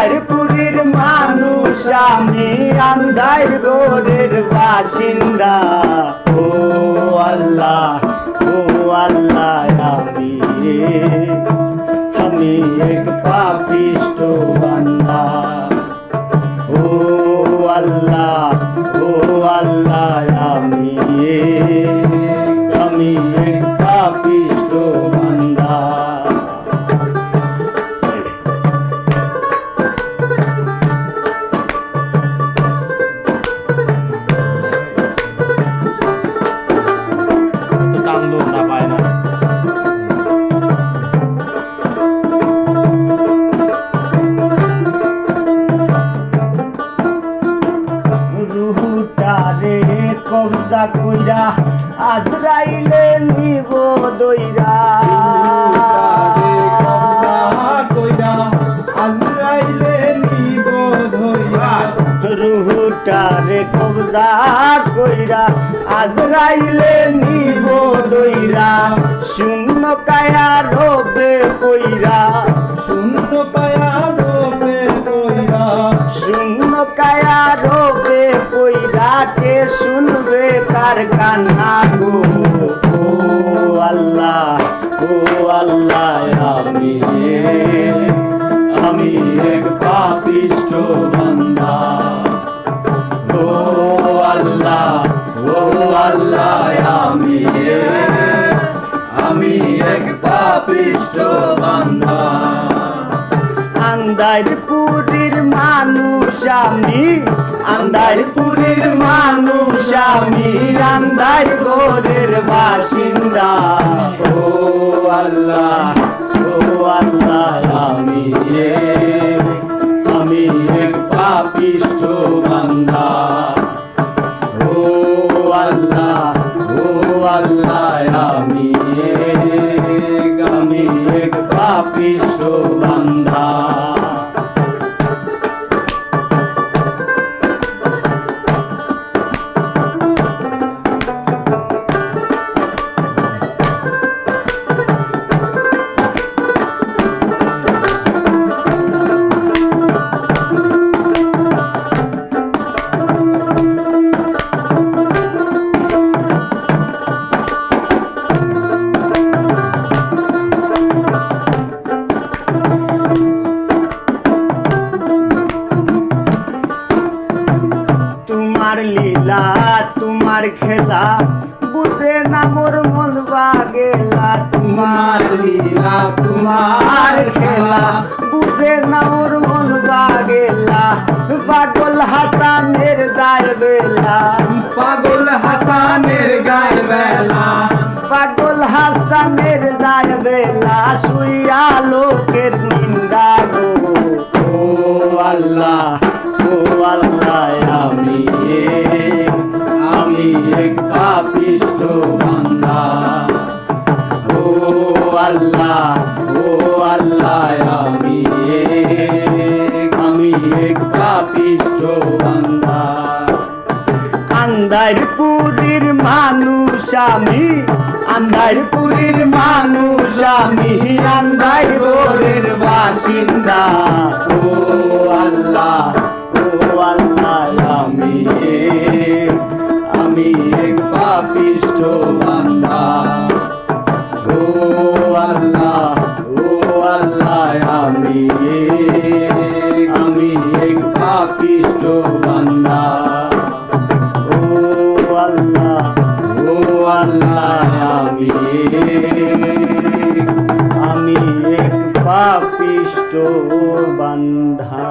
আন্দারপুরের মানুষ আমি, আন্দার গোরের বাসিন্দা। ও আল্লাহ, ও আল্লাহ, আমি এক পাপিষ্ঠ বান্দা। ও আল্লাহ, ও আল্লাহ, আমি এক পাপিষ্ঠ বান্দা। রুহুটারে কবজা কইরা আজরাইলে নিব দইরা। রুহুটারে কবজা কইরা আজরাইলে নিব দইরা। শূন্য কায়া রবে কইরা, শূন্য কায়া রবে কইরা, শূন্য কায়া রবে কইরা। কে শুনবে কার কান্না গো? ও আল্লাহ, ও আল্লাহ, আমি এক পাপিষ্ঠ বান্দা। ও আল্লাহ, ও আল্লাহ, আমি এক পাপিষ্ঠ বান্দা। আন্দারপুরের মানুষ আমি, আন্দারপুরের মানুষ আমি, আন্দার গোরের বাসিন্দা। ও আল্লাহ, ও আল্লাহ, আমি এক পাপিষ্ঠ বান্দা। ও আল্লাহ, ও আল্লাহ, আমি এক পাপিষ্ঠ বান্দা। তোমার লীলা, তোমার খেলা বুঝে না মোর মন বাগেলা। তোমার লীলা, তোমার খেলা বুঝে না মোর মন বাগেলা। পাগল হাসানের গায়ে বেলা, পাগল হাসানের গায়ে বেলা, পাগল হাসানের গায়ে বেলা। শুইয়া লোকের নিন্দা গো। ও আল্লাহ, ও আল্লাহ, আমি এক পাপিষ্ঠ বান্দা। ও আল্লাহ, ও আল্লাহ, আমি এক পাপিষ্ঠ বান্দা। আন্দারপুরের মানুষ আমি, আন্দারপুরের মানুষ আমি, আন্দার গোরের বাসিন্দা। ও আল্লাহ, ও আল্লাহ, আমি এক পাপিষ্ঠ বান্দা। ও আল্লাহ, ও আল্লাহ, আমি এক পাপিষ্ঠ বান্দা। ও আল্লাহ, ও আল্লাহ, আমি এক পাপিষ্ঠ বান্দা।